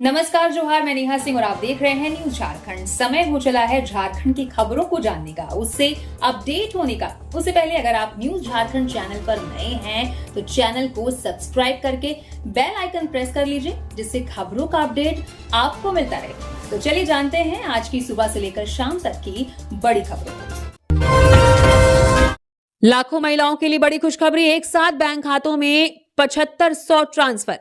नमस्कार, जोहार। मैं नेहा सिंह और आप देख रहे हैं न्यूज झारखंड। समय हो चला है झारखंड की खबरों को जानने का, उससे अपडेट होने का। उससे पहले अगर आप न्यूज झारखंड चैनल पर नए हैं तो चैनल को सब्सक्राइब करके बेल आइकन प्रेस कर लीजिए, जिससे खबरों का अपडेट आपको मिलता रहे। तो चलिए जानते हैं आज की सुबह से लेकर शाम तक की बड़ी खबरों को। लाखों महिलाओं के लिए बड़ी खुशखबरी, एक साथ बैंक खातों में 7500 ट्रांसफर।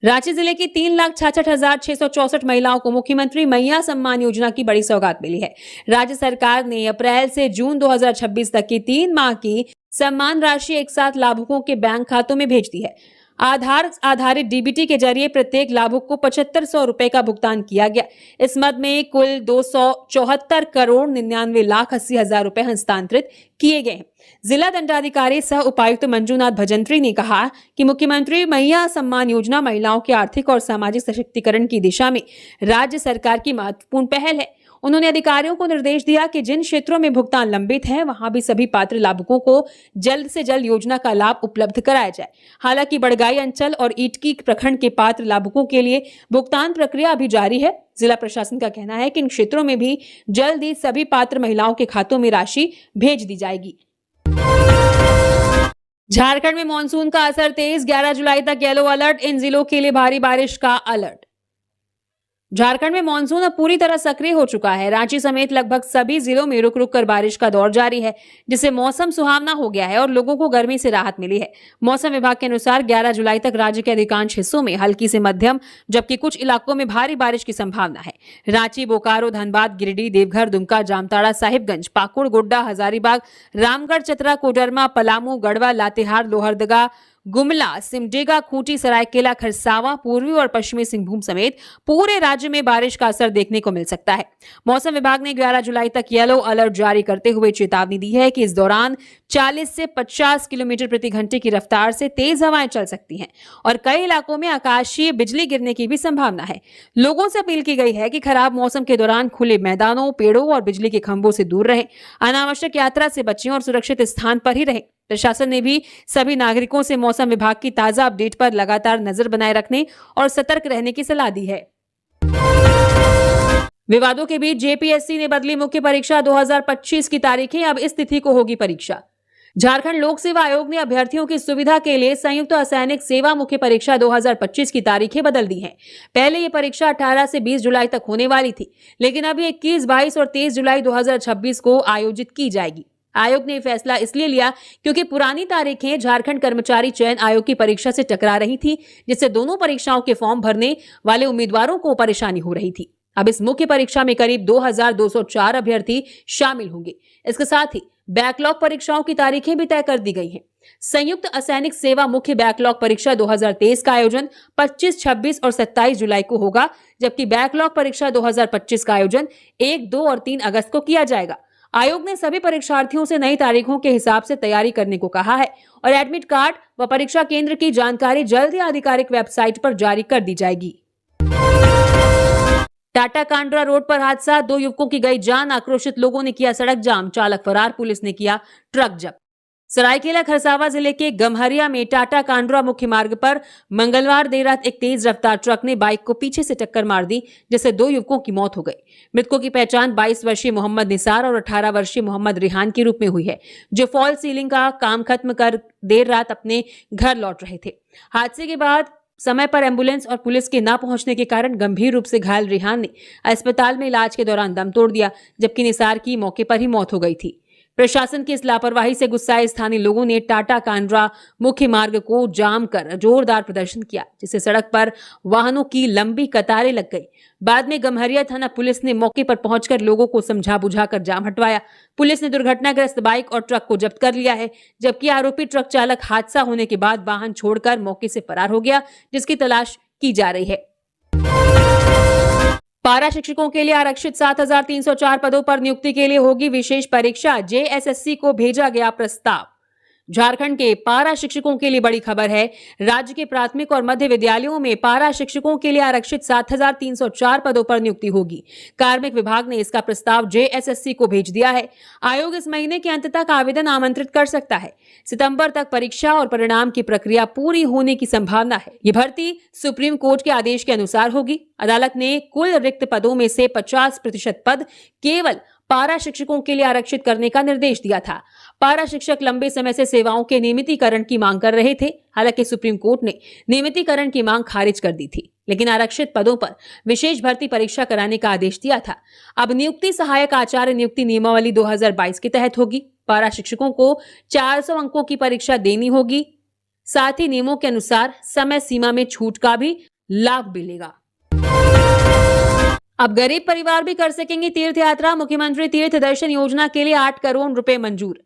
रांची जिले की 3,66,664 महिलाओं को मुख्यमंत्री मैया सम्मान योजना की बड़ी सौगात मिली है। राज्य सरकार ने अप्रैल से जून 2026 तक की 3 माह की सम्मान राशि एक साथ लाभुकों के बैंक खातों में भेज दी है। आधार आधारित डीबीटी के जरिए प्रत्येक लाभुक को 7500 रुपए का भुगतान किया गया। इस मद में कुल 274 करोड़ 99 लाख 80 हजार रुपए हस्तांतरित किए गए हैं। जिला दंडाधिकारी सह उपायुक्त मंजूनाथ भजंत्री ने कहा कि मुख्यमंत्री मैया सम्मान योजना महिलाओं के आर्थिक और सामाजिक सशक्तिकरण की दिशा में राज्य सरकार की महत्वपूर्ण पहल है। उन्होंने अधिकारियों को निर्देश दिया कि जिन क्षेत्रों में भुगतान लंबित है वहां भी सभी पात्र लाभुकों को जल्द से जल्द योजना का लाभ उपलब्ध कराया जाए। हालांकि बड़गाई अंचल और ईटकी प्रखंड के पात्र लाभुकों के लिए भुगतान प्रक्रिया अभी जारी है। जिला प्रशासन का कहना है कि इन क्षेत्रों में भी जल्द ही सभी पात्र महिलाओं के खातों में राशि भेज दी जाएगी। झारखंड में मानसून का असर तेज, 11 जुलाई तक येलो अलर्ट, इन जिलों के लिए भारी बारिश का अलर्ट। झारखंड में मानसून अब पूरी तरह सक्रिय हो चुका है। रांची समेत लगभग सभी जिलों में रुक रुक कर बारिश का दौर जारी है, जिससे मौसम सुहावना हो गया है और लोगों को गर्मी से राहत मिली है। मौसम विभाग के अनुसार 11 जुलाई तक राज्य के अधिकांश हिस्सों में हल्की से मध्यम, जबकि कुछ इलाकों में भारी बारिश की संभावना है। रांची, बोकारो, धनबाद, गिरिडीह, देवघर, दुमका, जामताड़ा, साहिबगंज, पाकुड़, गोड्डा, हजारीबाग, रामगढ़, चतरा, कोडरमा, पलामू, गढ़वा, लातेहार, लोहरदगा, गुमला, सिमडेगा, खूंटी, सरायकेला, खरसावां, पूर्वी और पश्चिमी सिंहभूम समेत पूरे राज्य में बारिश का असर देखने को मिल सकता है। मौसम विभाग ने 11 जुलाई तक येलो अलर्ट जारी करते हुए चेतावनी दी है कि इस दौरान 40 से 50 किलोमीटर प्रति घंटे की रफ्तार से तेज हवाएं चल सकती हैं और कई इलाकों में आकाशीय बिजली गिरने की भी संभावना है। लोगों से अपील की गई है कि खराब मौसम के दौरान खुले मैदानों, पेड़ों और बिजली के खंभों से दूर रहें, अनावश्यक यात्रा से बचें और सुरक्षित स्थान पर ही रहें। प्रशासन ने भी सभी नागरिकों से मौसम विभाग की ताजा अपडेट पर लगातार नजर बनाए रखने और सतर्क रहने की सलाह दी है। विवादों के बीच जेपीएससी ने बदली मुख्य परीक्षा 2025 की तारीखें, अब इस तिथि को होगी परीक्षा। झारखंड लोक सेवा आयोग ने अभ्यर्थियों की सुविधा के लिए संयुक्त असैनिक सेवा मुख्य परीक्षा 2025 की तारीखें बदल दी हैं। पहले ये परीक्षा 18 से 20 जुलाई तक होने वाली थी, लेकिन अब 21, 22 और 23 जुलाई 2026 को आयोजित की जाएगी। आयोग ने फैसला इसलिए लिया क्योंकि पुरानी तारीखें झारखंड कर्मचारी चयन आयोग की परीक्षा से टकरा रही थी, जिससे दोनों परीक्षाओं के फॉर्म भरने वाले उम्मीदवारों को परेशानी हो रही थी। अब इस मुख्य परीक्षा में करीब 2204 अभ्यर्थी शामिल होंगे। इसके साथ ही बैकलॉग परीक्षाओं की तारीखें भी तय कर दी गई हैं। संयुक्त असैनिक सेवा मुख्य बैकलॉग परीक्षा 2023 का आयोजन 25, 26 और 27 जुलाई को होगा, जबकि बैकलॉग परीक्षा 2025 का आयोजन 1, 2 और 3 अगस्त को किया जाएगा। आयोग ने सभी परीक्षार्थियों से नई तारीखों के हिसाब से तैयारी करने को कहा है और एडमिट कार्ड व परीक्षा केंद्र की जानकारी जल्द ही आधिकारिक वेबसाइट पर जारी कर दी जाएगी। टाटा कांड्रा रोड पर हादसा, 2 युवकों की गई जान, आक्रोशित लोगों ने किया सड़क जाम, चालक फरार, पुलिस ने किया ट्रक जब्त। सरायकेला खरसावा जिले के गम्हरिया में टाटा कांड्रा मुख्य मार्ग पर मंगलवार देर रात एक तेज रफ्तार ट्रक ने बाइक को पीछे से टक्कर मार दी, जिससे 2 युवकों की मौत हो गई। मृतकों की पहचान 22 वर्षीय मोहम्मद निसार और 18 वर्षीय मोहम्मद रिहान के रूप में हुई है, जो फॉल सीलिंग का काम खत्म कर देर रात अपने घर लौट रहे थे। हादसे के बाद समय पर एम्बुलेंस और पुलिस के न पहुंचने के कारण गंभीर रूप से घायल रिहान ने अस्पताल में इलाज के दौरान दम तोड़ दिया, जबकि निसार की मौके पर ही मौत हो गई थी। प्रशासन की इस लापरवाही से गुस्साए स्थानीय लोगों ने टाटा कांड्रा मुख्य मार्ग को जाम कर जोरदार प्रदर्शन किया, जिससे सड़क पर वाहनों की लंबी कतारें लग गई। बाद में गम्हरिया थाना पुलिस ने मौके पर पहुंचकर लोगों को समझा बुझाकर जाम हटवाया। पुलिस ने दुर्घटनाग्रस्त बाइक और ट्रक को जब्त कर लिया है, जबकि आरोपी ट्रक चालक हादसा होने के बाद वाहन छोड़कर मौके से फरार हो गया, जिसकी तलाश की जा रही है। पारा शिक्षकों के लिए आरक्षित 7304 पदों पर नियुक्ति के लिए होगी विशेष परीक्षा, जेएसएससी को भेजा गया प्रस्ताव। झारखंड के पारा शिक्षकों के लिए बड़ी खबर है। राज्य के प्राथमिक और मध्य विद्यालयों में पारा शिक्षकों के लिए आरक्षित 7,304 पदों पर नियुक्ति होगी। कार्मिक विभाग ने इसका प्रस्ताव JSSC को भेज दिया है। आयोग इस महीने के अंत तक आवेदन आमंत्रित कर सकता है। सितंबर तक परीक्षा और परिणाम की प्रक्रिया पूरी होने की संभावना है। ये भर्ती सुप्रीम कोर्ट के आदेश के अनुसार होगी। अदालत ने कुल रिक्त पदों में से 50% पद केवल पारा शिक्षकों के लिए आरक्षित करने का निर्देश दिया था। पारा शिक्षक लंबे समय से सेवाओं के नियमितीकरण की मांग कर रहे थे। हालांकि सुप्रीम कोर्ट ने नियमितीकरण की मांग खारिज कर दी थी, लेकिन आरक्षित पदों पर विशेष भर्ती परीक्षा कराने का आदेश दिया था। अब नियुक्ति सहायक आचार्य नियुक्ति नियमावली 2022 के तहत होगी। पारा शिक्षकों को 400 अंकों की परीक्षा देनी होगी। साथ ही नियमों के अनुसार समय सीमा में छूट का भी लाभ मिलेगा। अब गरीब परिवार भी कर सकेंगे तीर्थ यात्रा। मुख्यमंत्री तीर्थ दर्शन योजना के लिए 8 करोड़ रुपए मंजूर।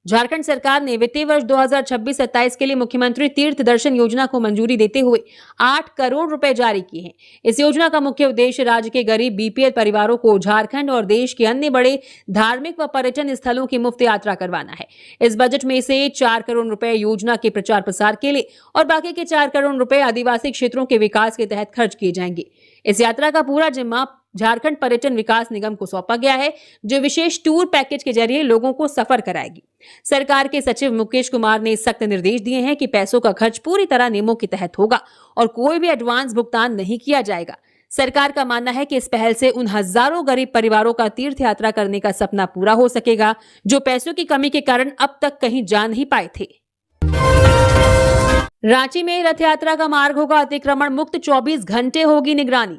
झारखंड सरकार ने वित्तीय वर्ष 2026-27 के लिए मुख्यमंत्री तीर्थ दर्शन योजना को मंजूरी देते हुए 8 करोड़ रुपए जारी किए हैं। इस योजना का मुख्य उद्देश्य राज्य के गरीब BPL परिवारों को झारखंड और देश के अन्य बड़े धार्मिक व पर्यटन स्थलों की मुफ्त यात्रा करवाना है। इस बजट में से 4 करोड़ रुपए योजना के प्रचार प्रसार के लिए और बाकी के 4 करोड़ रुपए आदिवासी क्षेत्रों के विकास के तहत खर्च किए जाएंगे। इस यात्रा का पूरा जिम्मा झारखंड पर्यटन विकास निगम को सौंपा गया है, जो विशेष टूर पैकेज के जरिए लोगों को सफर कराएगी। सरकार के सचिव मुकेश कुमार ने सख्त निर्देश दिए हैं कि पैसों का खर्च पूरी तरह नियमों के तहत होगा और कोई भी एडवांस भुगतान नहीं किया जाएगा। सरकार का मानना है कि इस पहल से उन हजारों गरीब परिवारों का तीर्थ यात्रा करने का सपना पूरा हो सकेगा, जो पैसों की कमी के कारण अब तक कहीं जा नहीं पाए थे। रांची में रथ यात्रा का मार्ग होगा अतिक्रमण मुक्त, 24 घंटे होगी निगरानी।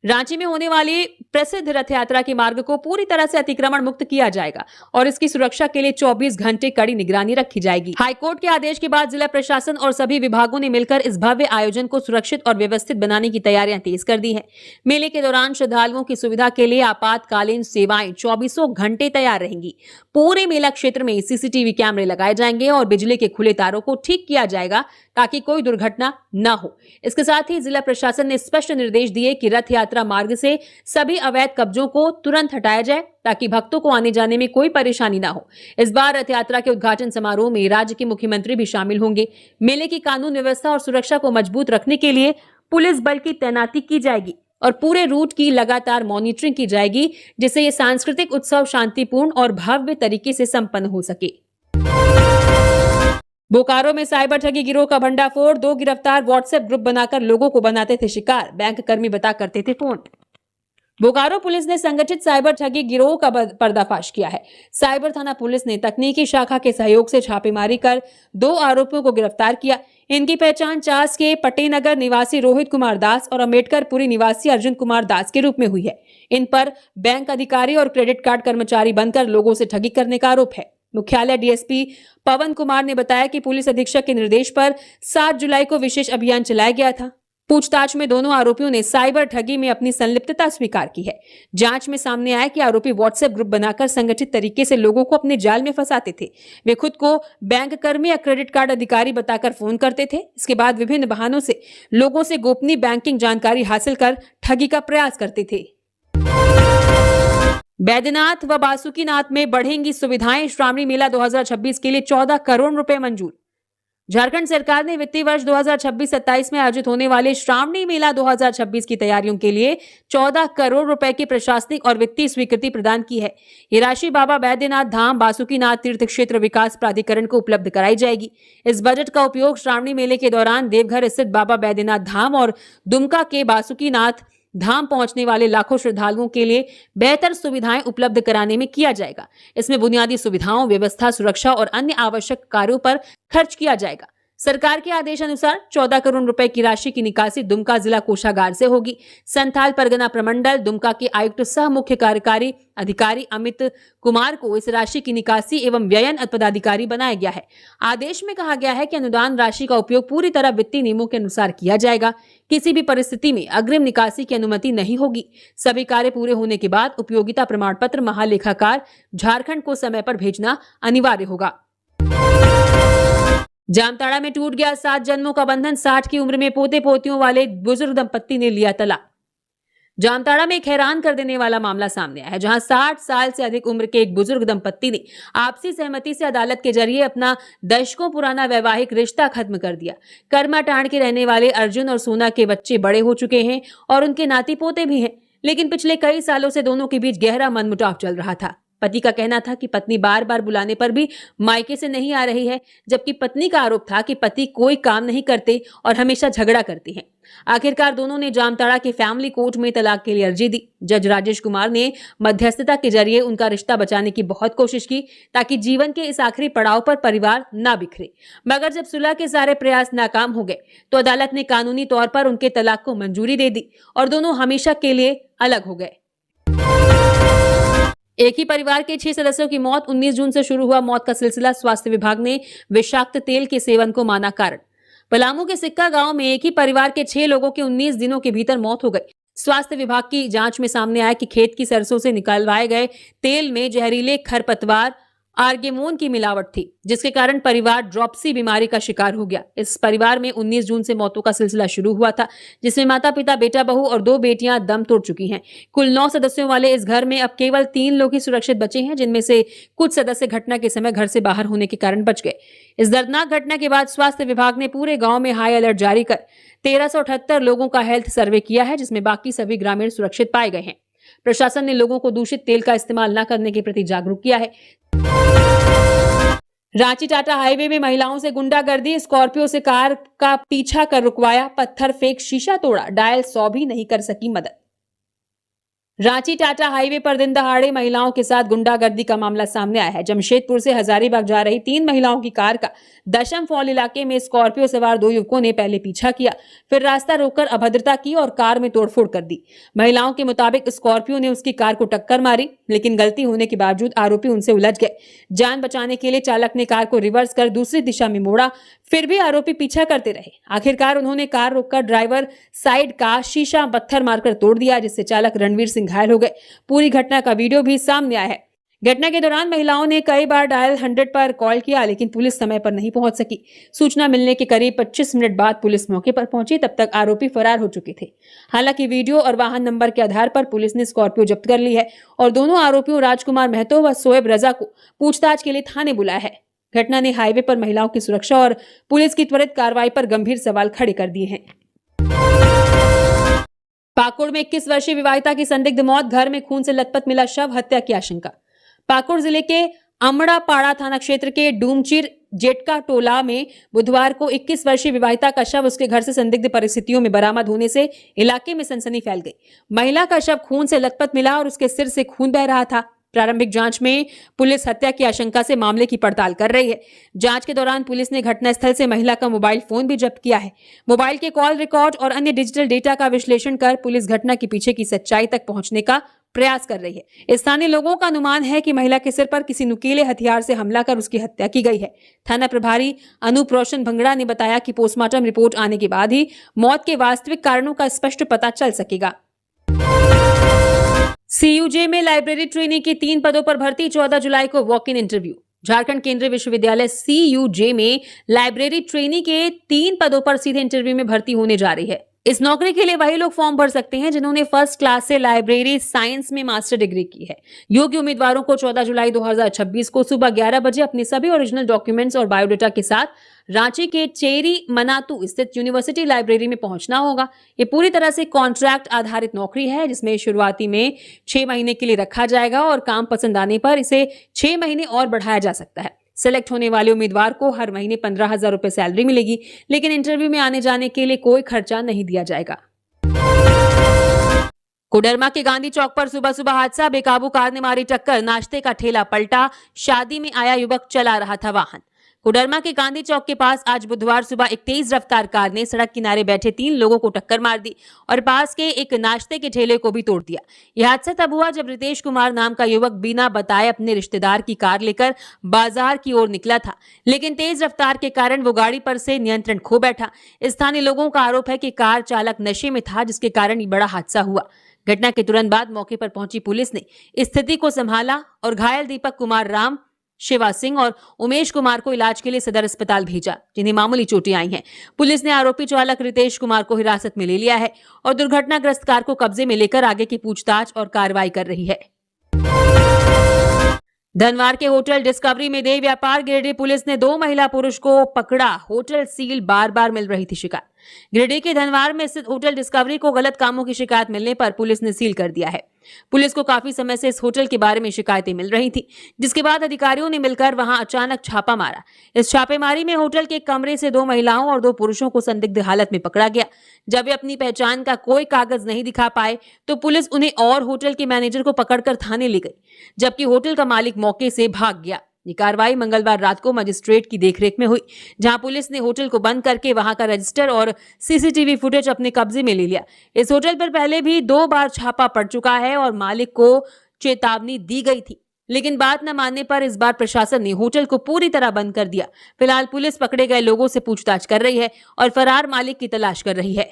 रांची में होने वाली प्रसिद्ध रथ यात्रा के मार्ग को पूरी तरह से अतिक्रमण मुक्त किया जाएगा और इसकी सुरक्षा के लिए 24 घंटे कड़ी निगरानी रखी जाएगी। हाईकोर्ट के आदेश के बाद जिला प्रशासन और सभी विभागों ने मिलकर इस भव्य आयोजन को सुरक्षित और व्यवस्थित बनाने की तैयारियां तेज कर दी हैं। मेले के दौरान श्रद्धालुओं की सुविधा के लिए आपातकालीन सेवाएं 24 घंटे तैयार रहेंगी। पूरे मेला क्षेत्र में CCTV कैमरे लगाए जाएंगे और बिजली के खुले तारों को ठीक किया जाएगा ताकि कोई दुर्घटना न हो। इसके साथ ही जिला प्रशासन ने स्पष्ट निर्देश दिए कि रथ यात्रा मार्ग से सभी अवैध कब्जों को तुरंत हटाया जाए ताकि भक्तों को आने जाने में कोई परेशानी न हो। इस बार रथ यात्रा के उद्घाटन समारोह में राज्य के मुख्यमंत्री भी शामिल होंगे। मेले की कानून व्यवस्था और सुरक्षा को मजबूत रखने के लिए पुलिस बल की तैनाती की जाएगी और पूरे रूट की लगातार मॉनिटरिंग की जाएगी, जिससे ये सांस्कृतिक उत्सव शांतिपूर्ण और भव्य तरीके से संपन्न हो सके। बोकारो में साइबर ठगी गिरोह का भंडाफोड़, 2 गिरफ्तार। व्हाट्सएप ग्रुप बनाकर लोगों को बनाते थे शिकार, बैंक कर्मी बता करते थे फोन। बोकारो पुलिस ने संगठित साइबर ठगी गिरोह का पर्दाफाश किया है। साइबर थाना पुलिस ने तकनीकी शाखा के सहयोग से छापेमारी कर 2 आरोपियों को गिरफ्तार किया। इनकी पहचान चास के पटेनगर निवासी रोहित कुमार दास और अम्बेडकरपुरी निवासी अर्जुन कुमार दास के रूप में हुई है। इन पर बैंक अधिकारी और क्रेडिट कार्ड कर्मचारी बनकर लोगों से ठगी करने का आरोप है। मुख्यालय DSP पवन कुमार ने बताया कि पुलिस अधीक्षक के निर्देश पर 7 जुलाई को विशेष अभियान चलाया गया था। पूछताछ में दोनों आरोपियों ने साइबर ठगी में अपनी संलिप्तता स्वीकार की है। जांच में सामने आया कि आरोपी व्हाट्सएप ग्रुप बनाकर संगठित तरीके से लोगों को अपने जाल में फंसाते थे। वे खुद को बैंक कर्मी या क्रेडिट कार्ड अधिकारी बताकर फोन करते थे। इसके बाद विभिन्न बहानों से लोगों से गोपनीय बैंकिंग जानकारी हासिल कर ठगी का प्रयास करते थे। बैद्यनाथ व बासुकीनाथ में बढ़ेंगी सुविधाएं, श्रावणी मेला 2026 के लिए 14 करोड़ रुपए मंजूर। झारखंड सरकार ने वित्तीय वर्ष 2026-27 में आयोजित होने वाले श्रावणी मेला 2026 की तैयारियों के लिए 14 करोड़ रुपए की प्रशासनिक और वित्तीय स्वीकृति प्रदान की है। ये राशि बाबा बैद्यनाथ धाम बासुकीनाथ तीर्थ क्षेत्र विकास प्राधिकरण को उपलब्ध कराई जाएगी। इस बजट का उपयोग श्रावणी मेले के दौरान देवघर स्थित बाबा बैद्यनाथ धाम और दुमका के बासुकीनाथ धाम पहुंचने वाले लाखों श्रद्धालुओं के लिए बेहतर सुविधाएं उपलब्ध कराने में किया जाएगा। इसमें बुनियादी सुविधाओं, व्यवस्था, सुरक्षा और अन्य आवश्यक कार्यों पर खर्च किया जाएगा। सरकार के आदेश अनुसार 14 करोड़ रुपए की राशि की निकासी दुमका जिला कोषागार से होगी। संथाल परगना प्रमंडल दुमका के आयुक्त सह मुख्य कार्यकारी अधिकारी अमित कुमार को इस राशि की निकासी एवं व्ययन पदाधिकारी बनाया गया है। आदेश में कहा गया है कि अनुदान राशि का उपयोग पूरी तरह वित्तीय नियमों के अनुसार किया जाएगा। किसी भी परिस्थिति में अग्रिम निकासी की अनुमति नहीं होगी। सभी कार्य पूरे होने के बाद उपयोगिता प्रमाण पत्र महालेखाकार झारखंड को समय पर भेजना अनिवार्य होगा। जामताड़ा में टूट गया 7 जन्मों का बंधन, 60 की उम्र में पोते पोतियों वाले बुजुर्ग दंपत्ति ने लिया तलाक। जामताड़ा में एक हैरान कर देने वाला मामला सामने आया है, जहां 60 साल से अधिक उम्र के एक बुजुर्ग दंपत्ति ने आपसी सहमति से अदालत के जरिए अपना दशकों पुराना वैवाहिक रिश्ता खत्म कर दिया। करमाटांड़ के रहने वाले अर्जुन और सोना के बच्चे बड़े हो चुके हैं और उनके नाती पोते भी हैं, लेकिन पिछले कई सालों से दोनों के बीच गहरा मनमुटाव चल रहा था। पति का कहना था कि पत्नी बार बार बुलाने पर भी मायके से नहीं आ रही है, जबकि पत्नी का आरोप था कि पति कोई काम नहीं करते और हमेशा झगड़ा करते हैं। आखिरकार दोनों ने जामताड़ा के फैमिली कोर्ट में तलाक के लिए अर्जी दी। जज राजेश कुमार ने मध्यस्थता के जरिए उनका रिश्ता बचाने की बहुत कोशिश की, ताकि जीवन के इस आखिरी पड़ाव पर परिवार ना बिखरे। मगर जब सुलह के सारे प्रयास नाकाम हो गए तो अदालत ने कानूनी तौर पर उनके तलाक को मंजूरी दे दी और दोनों हमेशा के लिए अलग हो गए। एक ही परिवार के 6 सदस्यों की मौत। 19 जून से शुरू हुआ मौत का सिलसिला। स्वास्थ्य विभाग ने विषाक्त तेल के सेवन को माना कारण। पलामू के सिक्का गांव में एक ही परिवार के 6 लोगों की 19 दिनों के भीतर मौत हो गई। स्वास्थ्य विभाग की जांच में सामने आया कि खेत की सरसों से निकालवाए गए तेल में जहरीले खरपतवार आर्गेमोन की मिलावट थी, जिसके कारण परिवार ड्रॉपसी बीमारी का शिकार हो गया। इस परिवार में 19 जून से मौतों का सिलसिला शुरू हुआ था, जिसमें माता पिता, बेटा बहू और 2 बेटियां दम तोड़ चुकी हैं। कुल 9 सदस्यों वाले इस घर में अब केवल 3 लोग ही सुरक्षित बचे हैं, जिनमें से कुछ सदस्य घटना के समय घर से बाहर होने के कारण बच गए। इस दर्दनाक घटना के बाद स्वास्थ्य विभाग ने पूरे गांव में हाई अलर्ट जारी कर 1378 लोगों का हेल्थ सर्वे किया है, जिसमें बाकी सभी ग्रामीण सुरक्षित पाए गए हैं। प्रशासन ने लोगों को दूषित तेल का इस्तेमाल न करने के प्रति जागरूक किया है। रांची टाटा हाईवे में महिलाओं से गुंडागर्दी। स्कॉर्पियो से कार का पीछा कर रुकवाया, पत्थर फेंक शीशा तोड़ा, डायल 100 भी नहीं कर सकी मदद। रांची टाटा हाईवे पर दिन दहाड़े महिलाओं के साथ गुंडागर्दी का मामला सामने आया है। जमशेदपुर से हजारीबाग जा रही 3 महिलाओं की कार का दशम फॉल इलाके में स्कॉर्पियो सवार 2 युवकों ने पहले पीछा किया, फिर रास्ता रोककर अभद्रता की और कार में तोड़फोड़ कर दी। महिलाओं के मुताबिक स्कॉर्पियो ने उसकी कार को टक्कर मारी, लेकिन गलती होने के बावजूद आरोपी उनसे उलझ गए। जान बचाने के लिए चालक ने कार को रिवर्स कर दूसरी दिशा में मोड़ा, फिर भी आरोपी पीछा करते रहे। आखिरकार उन्होंने कार रोककर ड्राइवर साइड का शीशा पत्थर मारकर तोड़ दिया, जिससे चालक रणवीर सिंह घायल हो गए। पूरी घटना का वीडियो भी सामने आया है। घटना के दौरान महिलाओं ने कई बार डायल 100 पर कॉल किया, लेकिन पुलिस समय पर नहीं पहुंच सकी। सूचना मिलने के करीब 25 मिनट बाद पुलिस मौके पर पहुंची, तब तक आरोपी फरार हो चुके थे। हालांकि वीडियो और वाहन नंबर के आधार पर पुलिस ने स्कॉर्पियो जब्त कर ली है और दोनों आरोपियों राजकुमार महतो व सोएब रजा को पूछताछ के लिए थाने बुलाया है। घटना ने हाईवे पर महिलाओं की सुरक्षा और पुलिस की त्वरित कार्रवाई पर गंभीर सवाल खड़े कर दिए हैं। पाकुड़ में 21 वर्षीय विवाहिता की संदिग्ध मौत। घर में खून से लथपथ मिला शव, हत्या की आशंका। पाकुड़ जिले के अमड़ापाड़ा थाना क्षेत्र के डूमचिर जेटका टोला में बुधवार को 21 वर्षीय विवाहिता का शव उसके घर से संदिग्ध परिस्थितियों में बरामद होने से इलाके में सनसनी फैल गई। महिला का शव खून से लथपथ मिला और उसके सिर से खून बह रहा था। प्रारंभिक जांच में पुलिस हत्या की आशंका से मामले की पड़ताल कर रही है। जांच के दौरान पुलिस ने घटनास्थल से महिला का मोबाइल फोन भी जब्त किया है। मोबाइल के कॉल रिकॉर्ड और अन्य डिजिटल डेटा का विश्लेषण कर पुलिस घटना के पीछे की सच्चाई तक पहुंचने का प्रयास कर रही है। स्थानीय लोगों का अनुमान है कि महिला के सिर पर किसी नुकीले हथियार से हमला कर उसकी हत्या की गई है। थाना प्रभारी अनूप रोशन भंगड़ा ने बताया कि पोस्टमार्टम रिपोर्ट आने के बाद ही मौत के वास्तविक कारणों का स्पष्ट पता चल सकेगा। सीयूजे में लाइब्रेरी ट्रेनी के 3 पदों पर भर्ती। 14 जुलाई को वॉक इन इंटरव्यू। झारखंड केंद्रीय विश्वविद्यालय सीयूजे में लाइब्रेरी ट्रेनी के 3 पदों पर सीधे इंटरव्यू में भर्ती होने जा रही है। इस नौकरी के लिए वही लोग फॉर्म भर सकते हैं जिन्होंने फर्स्ट क्लास से लाइब्रेरी साइंस में मास्टर डिग्री की है। योग्य उम्मीदवारों को 14 जुलाई 2026 को सुबह 11 बजे अपने सभी ओरिजिनल डॉक्यूमेंट्स और बायोडाटा के साथ रांची के चेरी मनातू स्थित यूनिवर्सिटी लाइब्रेरी में पहुंचना होगा। ये पूरी तरह से कॉन्ट्रैक्ट आधारित नौकरी है, जिसमें शुरुआती में 6 महीने के लिए रखा जाएगा और काम पसंद आने पर इसे 6 महीने और बढ़ाया जा सकता है। सिलेक्ट होने वाले उम्मीदवार को हर महीने 15,000 रुपए सैलरी मिलेगी, लेकिन इंटरव्यू में आने जाने के लिए कोई खर्चा नहीं दिया जाएगा। कोडरमा के गांधी चौक पर सुबह सुबह हादसा। बेकाबू कार ने मारी टक्कर, नाश्ते का ठेला पलटा, शादी में आया युवक चला रहा था वाहन। कोडरमा के गांधी चौक के पास आज बुधवार सुबह एक तेज रफ्तार कार ने सड़क किनारे बैठे 3 लोगों को टक्कर मार दी और पास के एक नाश्ते के ठेले को भी तोड़ दिया। यह हादसा तब हुआ जब रितेश कुमार नाम का युवक बिना बताए अपने रिश्तेदार की कार लेकर बाजार की ओर निकला था, लेकिन तेज रफ्तार के कारण वो गाड़ी पर से नियंत्रण खो बैठा। स्थानीय लोगों का आरोप है कि कार चालक नशे में था, जिसके कारण ये बड़ा हादसा हुआ। घटना के तुरंत बाद मौके पर पहुंची पुलिस ने स्थिति को संभाला और घायल दीपक कुमार राम शिवा सिंह और उमेश कुमार को इलाज के लिए सदर अस्पताल भेजा, जिन्हें मामूली चोटें आई हैं। पुलिस ने आरोपी चालक रितेश कुमार को हिरासत में ले लिया है और दुर्घटनाग्रस्त कार को कब्जे में लेकर आगे की पूछताछ और कार्रवाई कर रही है। धनवार के होटल डिस्कवरी में देह व्यापार गिरिडीह पुलिस ने 2 महिला पुरुष को पकड़ा। होटल सील बार बार मिल रही थी शिकायत। गिरिडीह के धनवार में स्थित होटल डिस्कवरी को गलत कामों की शिकायत मिलने पर पुलिस ने सील कर दिया है। पुलिस को काफी समय से इस होटल के बारे में शिकायतें मिल रही थी, जिसके बाद अधिकारियों ने मिलकर वहां अचानक छापा मारा। इस छापेमारी में होटल के कमरे से 2 महिलाओं और 2 पुरुषों को संदिग्ध हालत में पकड़ा गया। जब वे अपनी पहचान का कोई कागज नहीं दिखा पाए तो पुलिस उन्हें और होटल के मैनेजर को पकड़कर थाने ले गई, जबकि होटल का मालिक मौके से भाग गया। ये कार्रवाई मंगलवार रात को मजिस्ट्रेट की देखरेख में हुई, जहां पुलिस ने होटल को बंद करके वहां का रजिस्टर और सीसीटीवी फुटेज अपने कब्जे में ले लिया। इस होटल पर पहले भी 2 बार छापा पड़ चुका है और मालिक को चेतावनी दी गई थी, लेकिन बात न मानने पर इस बार प्रशासन ने होटल को पूरी तरह बंद कर दिया। फिलहाल पुलिस पकड़े गए लोगों से पूछताछ कर रही है और फरार मालिक की तलाश कर रही है।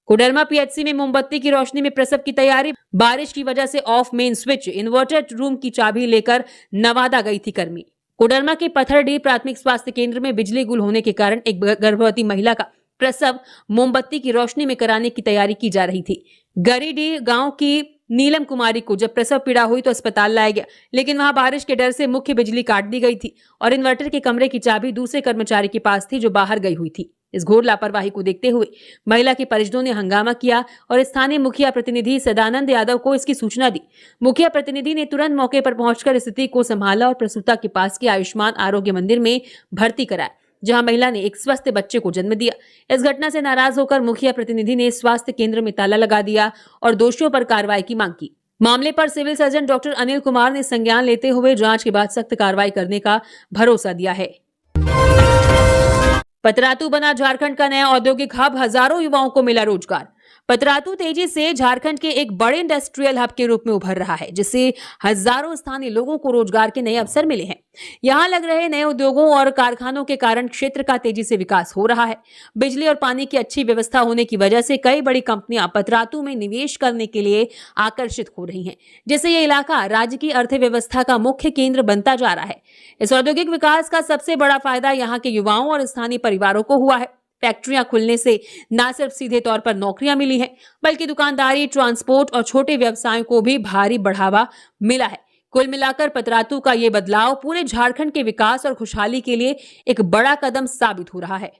कोडरमा पीएचसी में मोमबत्ती की रोशनी में प्रसव की तैयारी। बारिश की वजह से of main switch inverter room की चाबी लेकर नवादा गई थी कर्मी। कोडरमा के पत्थरडीह प्राथमिक स्वास्थ्य केंद्र में बिजली गुल होने के कारण एक गर्भवती महिला का प्रसव मोमबत्ती की रोशनी में कराने की तैयारी की जा रही थी। गरीडीह गांव की नीलम कुमारी को जब प्रसव पीड़ा हुई तो अस्पताल लाया गया, लेकिन वहां बारिश के डर से मुख्य बिजली काट दी गई थी और इन्वर्टर के कमरे की चाबी दूसरे कर्मचारी के पास थी जो बाहर गई हुई थी। इस घोर लापरवाही को देखते हुए महिला के परिजनों ने हंगामा किया और स्थानीय मुखिया प्रतिनिधि सदानंद यादव को इसकी सूचना दी। मुखिया प्रतिनिधि ने तुरंत मौके पर पहुंचकर स्थिति को संभाला और प्रसूता के पास के आयुष्मान आरोग्य मंदिर में भर्ती कराया, जहां महिला ने एक स्वस्थ बच्चे को जन्म दिया। इस घटना से नाराज होकर मुखिया प्रतिनिधि ने स्वास्थ्य केंद्र में ताला लगा दिया और दोषियों पर कार्रवाई की मांग की। मामले पर civil surgeon doctor Anil Kumar ने संज्ञान लेते हुए जांच के बाद सख्त कार्रवाई करने का भरोसा दिया है। पतरातू बना झारखंड का नया औद्योगिक हब, हजारों युवाओं को मिला रोजगार। पतरातू तेजी से झारखंड के एक बड़े इंडस्ट्रियल हब के रूप में उभर रहा है, जिससे हजारों स्थानीय लोगों को रोजगार के नए अवसर मिले हैं। यहां लग रहे नए उद्योगों और कारखानों के कारण क्षेत्र का तेजी से विकास हो रहा है। बिजली और पानी की अच्छी व्यवस्था होने की वजह से कई बड़ी कंपनियां पतरातू में निवेश करने के लिए आकर्षित हो रही हैं, जिससे यह इलाका राज्य की अर्थव्यवस्था का मुख्य केंद्र बनता जा रहा है। इस औद्योगिक विकास का सबसे बड़ा फायदा यहाँ के युवाओं और स्थानीय परिवारों को हुआ है। फैक्ट्रियां खुलने से न सिर्फ सीधे तौर पर नौकरियां मिली हैं, बल्कि दुकानदारी, ट्रांसपोर्ट और छोटे व्यवसायों को भी भारी बढ़ावा मिला है। कुल मिलाकर पतरातू का ये बदलाव पूरे झारखंड के विकास और खुशहाली के लिए एक बड़ा कदम साबित हो रहा है।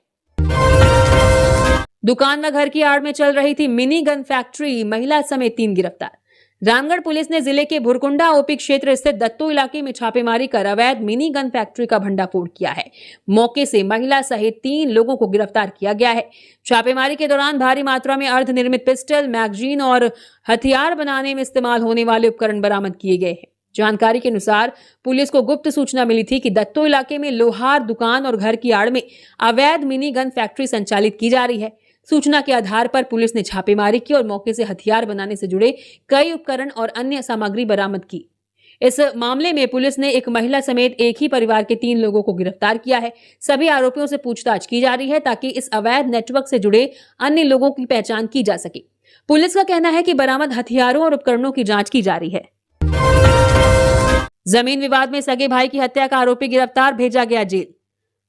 दुकान व घर की आड़ में चल रही थी मिनी गन फैक्ट्री, महिला समेत 3 गिरफ्तार। रामगढ़ पुलिस ने जिले के भुरकुंडा ओपी क्षेत्र स्थित दत्तो इलाके में छापेमारी कर अवैध मिनी गन फैक्ट्री का भंडाफोड़ किया है। मौके से महिला सहित 3 लोगों को गिरफ्तार किया गया है। छापेमारी के दौरान भारी मात्रा में अर्धनिर्मित पिस्टल, मैगजीन और हथियार बनाने में इस्तेमाल होने वाले उपकरण बरामद किए गए हैं। जानकारी के अनुसार पुलिस को गुप्त सूचना मिली थी कि दत्तो इलाके में लोहार दुकान और घर की आड़ में अवैध मिनी गन फैक्ट्री संचालित की जा रही है। सूचना के आधार पर पुलिस ने छापेमारी की और मौके से हथियार बनाने से जुड़े कई उपकरण और अन्य सामग्री बरामद की। इस मामले में पुलिस ने एक महिला समेत एक ही परिवार के 3 लोगों को गिरफ्तार किया है। सभी आरोपियों से पूछताछ की जा रही है ताकि इस अवैध नेटवर्क से जुड़े अन्य लोगों की पहचान की जा सके। पुलिस का कहना है कि बरामद हथियारों और उपकरणों की जांच की जा रही है। जमीन विवाद में सगे भाई की हत्या का आरोपी गिरफ्तार, भेजा गया जेल।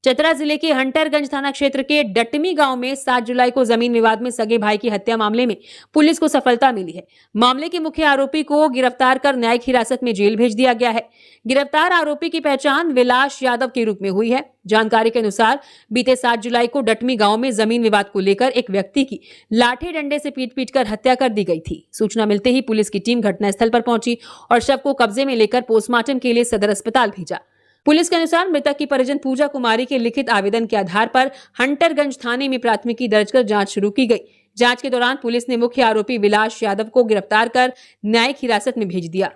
चतरा जिले के हंटरगंज थाना क्षेत्र के डटमी गांव में 7 जुलाई को जमीन विवाद में सगे भाई की हत्या मामले में पुलिस को सफलता मिली है। मामले के मुख्य आरोपी को गिरफ्तार कर न्यायिक हिरासत में जेल भेज दिया गया है। गिरफ्तार आरोपी की पहचान विलास यादव के रूप में हुई है। जानकारी के अनुसार बीते 7 जुलाई को डटमी गांव में जमीन विवाद को लेकर एक व्यक्ति की लाठी डंडे से पीट कर हत्या कर दी गई थी। सूचना मिलते ही पुलिस की टीम घटनास्थल पर पहुंची और शव को कब्जे में लेकर पोस्टमार्टम के लिए सदर अस्पताल भेजा। पुलिस के अनुसार मृतक की परिजन पूजा कुमारी के लिखित आवेदन के आधार पर हंटरगंज थाने में प्राथमिकी दर्ज कर जांच शुरू की गई। जांच के दौरान पुलिस ने मुख्य आरोपी विलास यादव को गिरफ्तार कर न्यायिक हिरासत में भेज दिया।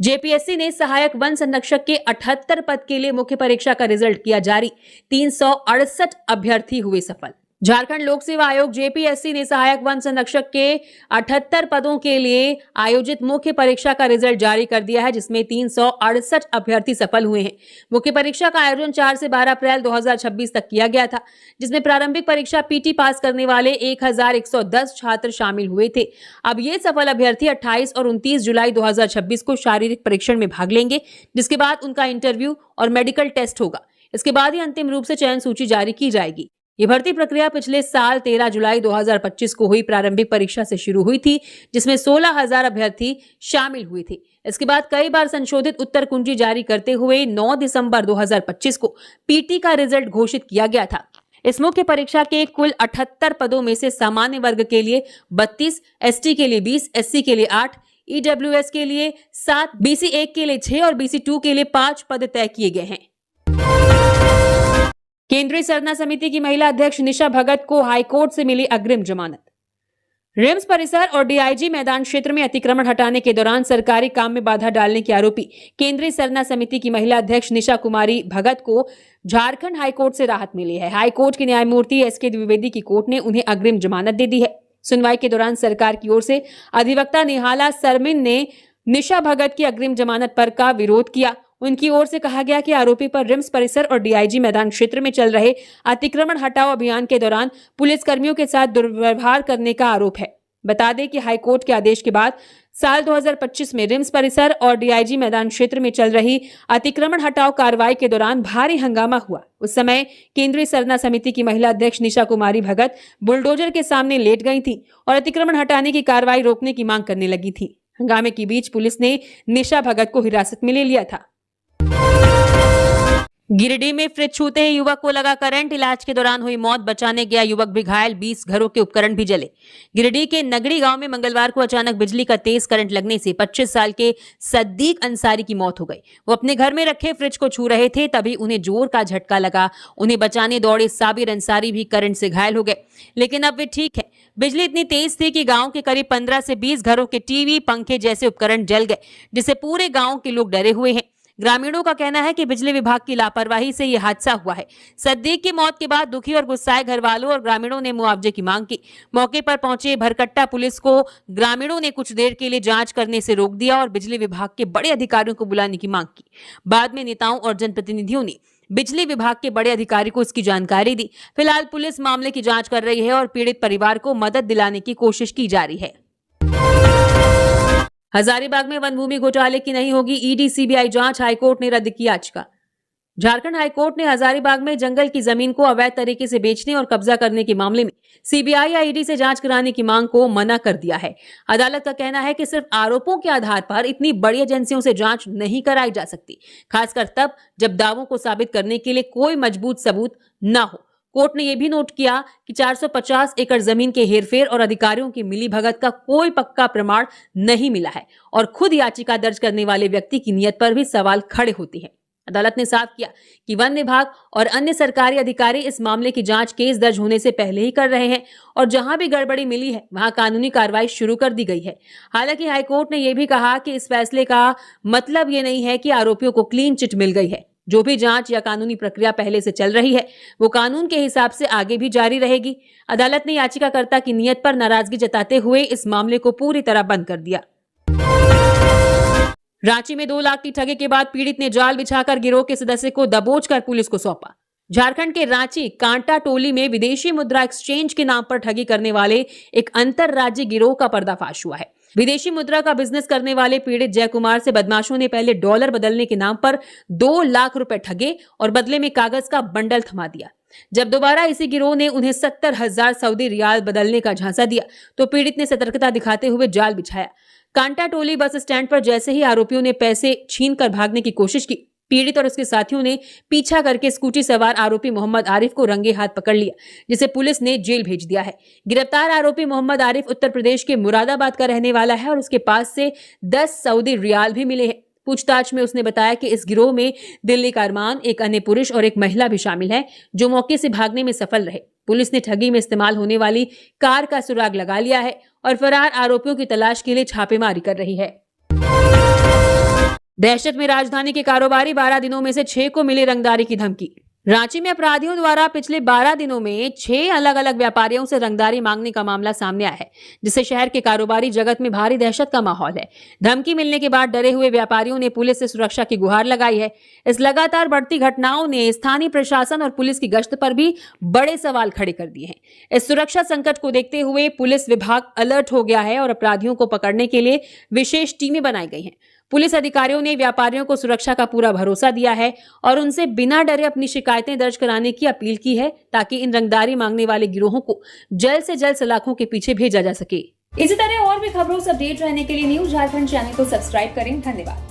जेपीएससी ने सहायक वन संरक्षक के 78 पद के लिए मुख्य परीक्षा का रिजल्ट किया जारी। 368 अभ्यर्थी हुए सफल। झारखंड लोक सेवा आयोग जेपीएससी ने सहायक वन संरक्षक के 78 पदों के लिए आयोजित मुख्य परीक्षा का रिजल्ट जारी कर दिया है, जिसमें 368 अभ्यर्थी सफल हुए हैं। मुख्य परीक्षा का आयोजन 4 से 12 अप्रैल 2026 तक किया गया था, जिसमें प्रारंभिक परीक्षा पीटी पास करने वाले 1110 छात्र शामिल हुए थे। अब ये सफल अभ्यर्थी 28 और 29 जुलाई 2026 को शारीरिक परीक्षण में भाग लेंगे, जिसके बाद उनका इंटरव्यू और मेडिकल टेस्ट होगा। इसके बाद ही अंतिम रूप से चयन सूची जारी की जाएगी। ये भर्ती प्रक्रिया पिछले साल 13 जुलाई 2025 को हुई प्रारंभिक परीक्षा से शुरू हुई थी, जिसमें 16,000 अभ्यर्थी शामिल हुए थे। इसके बाद कई बार संशोधित उत्तर कुंजी जारी करते हुए 9 दिसंबर 2025 को पीटी का रिजल्ट घोषित किया गया था। इस मुख्य परीक्षा के कुल 78 पदों में से सामान्य वर्ग के लिए 32, एसटी के लिए 20, एससी के लिए 8, ईडब्ल्यूएस के लिए 7, बीसी 1 के लिए 6 और बीसी 2 के लिए 5 पद तय किए गए हैं। केंद्रीय सरना समिति की महिला अध्यक्ष निशा भगत को हाईकोर्ट से मिली अग्रिम जमानत। रिम्स परिसर और डीआईजी मैदान क्षेत्र में अतिक्रमण हटाने के दौरान सरकारी काम में बाधा डालने के आरोपी केंद्रीय सरना समिति की महिला अध्यक्ष निशा कुमारी भगत को झारखंड हाईकोर्ट से राहत मिली है। हाईकोर्ट के न्यायमूर्ति एसके द्विवेदी की कोर्ट ने उन्हें अग्रिम जमानत दे दी है। सुनवाई के दौरान सरकार की ओर से अधिवक्ता निहाला सरमिन ने निशा भगत की अग्रिम जमानत पर का विरोध किया। उनकी ओर से कहा गया कि आरोपी पर रिम्स परिसर और डीआईजी मैदान क्षेत्र में चल रहे अतिक्रमण हटाओ अभियान के दौरान पुलिसकर्मियों के साथ दुर्व्यवहार करने का आरोप है। बता दें कि हाईकोर्ट के आदेश के बाद साल 2025 में रिम्स परिसर और डीआईजी मैदान क्षेत्र में चल रही अतिक्रमण हटाओ कार्रवाई के दौरान भारी हंगामा हुआ। उस समय केंद्रीय सरना समिति की महिला अध्यक्ष निशा कुमारी भगत बुलडोजर के सामने लेट गई थी और अतिक्रमण हटाने की कार्रवाई रोकने की मांग करने लगी थी। हंगामे के बीच पुलिस ने निशा भगत को हिरासत में ले लिया था। गिरिडीह में फ्रिज छूते ही युवक को लगा करंट, इलाज के दौरान हुई मौत, बचाने गया युवक भी घायल, 20 घरों के उपकरण भी जले। गिरिडीह के नगड़ी गांव में मंगलवार को अचानक बिजली का तेज करंट लगने से 25 साल के सद्दीक अंसारी की मौत हो गई। वो अपने घर में रखे फ्रिज को छू रहे थे, तभी उन्हें जोर का झटका लगा। उन्हें बचाने दौड़े साबिर अंसारी भी करंट से घायल हो गए, लेकिन अब वे ठीक है। बिजली इतनी तेज थी कि गांव के करीब 15 से 20 घरों के टीवी, पंखे जैसे उपकरण जल गए, जिससे पूरे गांव के लोग डरे हुए हैं। ग्रामीणों का कहना है कि बिजली विभाग की लापरवाही से यह हादसा हुआ है। सद्दीक की मौत के बाद दुखी और गुस्साए घर वालों और ग्रामीणों ने मुआवजे की मांग की। मौके पर पहुंचे भरकट्टा पुलिस को ग्रामीणों ने कुछ देर के लिए जांच करने से रोक दिया और बिजली विभाग के बड़े अधिकारियों को बुलाने की मांग की। बाद में नेताओं और जनप्रतिनिधियों ने बिजली विभाग के बड़े अधिकारी को इसकी जानकारी दी। फिलहाल पुलिस मामले की जांच कर रही है और पीड़ित परिवार को मदद दिलाने की कोशिश की जा रही है। हजारीबाग में वन भूमि घोटाले की नहीं होगी ईडी सीबीआई जांच, हाईकोर्ट ने रद्द की याचिका। झारखंड हाईकोर्ट ने हजारीबाग में जंगल की जमीन को अवैध तरीके से बेचने और कब्जा करने के मामले में सीबीआई या ईडी से जांच कराने की मांग को मना कर दिया है। अदालत का कहना है कि सिर्फ आरोपों के आधार पर इतनी बड़ी एजेंसियों से जांच नहीं कराई जा सकती, खासकर तब जब दावों को साबित करने के लिए कोई मजबूत सबूत न हो। कोर्ट ने यह भी नोट किया कि 450 एकड़ जमीन के हेरफेर और अधिकारियों की मिलीभगत का कोई पक्का प्रमाण नहीं मिला है और खुद याचिका दर्ज करने वाले व्यक्ति की नीयत पर भी सवाल खड़े होते हैं। अदालत ने साफ किया कि वन विभाग और अन्य सरकारी अधिकारी इस मामले की जांच केस दर्ज होने से पहले ही कर रहे हैं और जहां भी गड़बड़ी मिली है वहां कानूनी कार्रवाई शुरू कर दी गई है। हालांकि हाईकोर्ट ने यह भी कहा कि इस फैसले का मतलब ये नहीं है कि आरोपियों को क्लीन चिट मिल गई है। जो भी जांच या कानूनी प्रक्रिया पहले से चल रही है वो कानून के हिसाब से आगे भी जारी रहेगी। अदालत ने याचिकाकर्ता की नीयत पर नाराजगी जताते हुए इस मामले को पूरी तरह बंद कर दिया। रांची में 2 लाख की ठगी के बाद पीड़ित ने जाल बिछाकर गिरोह के सदस्य को दबोचकर पुलिस को सौंपा। झारखंड के रांची कांटा टोली में विदेशी मुद्रा एक्सचेंज के नाम पर ठगी करने वाले एक अंतरराज्यीय गिरोह का पर्दाफाश हुआ है। विदेशी मुद्रा का बिजनेस करने वाले पीड़ित जय कुमार से बदमाशों ने पहले डॉलर बदलने के नाम पर 2 लाख रुपए ठगे और बदले में कागज का बंडल थमा दिया। जब दोबारा इसी गिरोह ने उन्हें 70,000 सऊदी रियाल बदलने का झांसा दिया तो पीड़ित ने सतर्कता दिखाते हुए जाल बिछाया। कांटा टोली बस स्टैंड पर जैसे ही आरोपियों ने पैसे छीनकर भागने की कोशिश की, पीड़ित और उसके साथियों ने पीछा करके स्कूटी सवार आरोपी मोहम्मद आरिफ को रंगे हाथ पकड़ लिया, जिसे पुलिस ने जेल भेज दिया है। गिरफ्तार आरोपी मोहम्मद आरिफ उत्तर प्रदेश के मुरादाबाद का रहने वाला है और उसके पास से 10 सऊदी रियाल भी मिले हैं। पूछताछ में उसने बताया कि इस गिरोह में दिल्ली का अरमान, एक अन्य पुरुष और एक महिला भी शामिल है, जो मौके से भागने में सफल रहे। पुलिस ने ठगी में इस्तेमाल होने वाली कार का सुराग लगा लिया है और फरार आरोपियों की तलाश के लिए छापेमारी कर रही है। दहशत में राजधानी के कारोबारी 12 दिनों में से 6 को मिली रंगदारी की धमकी। रांची में अपराधियों द्वारा पिछले 12 दिनों में 6 अलग अलग व्यापारियों से रंगदारी मांगने का मामला सामने आया है, जिससे शहर के कारोबारी जगत में भारी दहशत का माहौल है। धमकी मिलने के बाद डरे हुए व्यापारियों ने पुलिस से सुरक्षा की गुहार लगाई है। इस लगातार बढ़ती घटनाओं ने स्थानीय प्रशासन और पुलिस की गश्त पर भी बड़े सवाल खड़े कर दिए हैं। इस सुरक्षा संकट को देखते हुए पुलिस विभाग अलर्ट हो गया है और अपराधियों को पकड़ने के लिए विशेष टीमें बनाई गई हैं। पुलिस अधिकारियों ने व्यापारियों को सुरक्षा का पूरा भरोसा दिया है और उनसे बिना डरे अपनी शिकायतें दर्ज कराने की अपील की है, ताकि इन रंगदारी मांगने वाले गिरोहों को जल्द से जल्द सलाखों के पीछे भेजा जा सके। इसी तरह और भी खबरों से अपडेट रहने के लिए न्यूज झारखंड चैनल को सब्सक्राइब करें। धन्यवाद।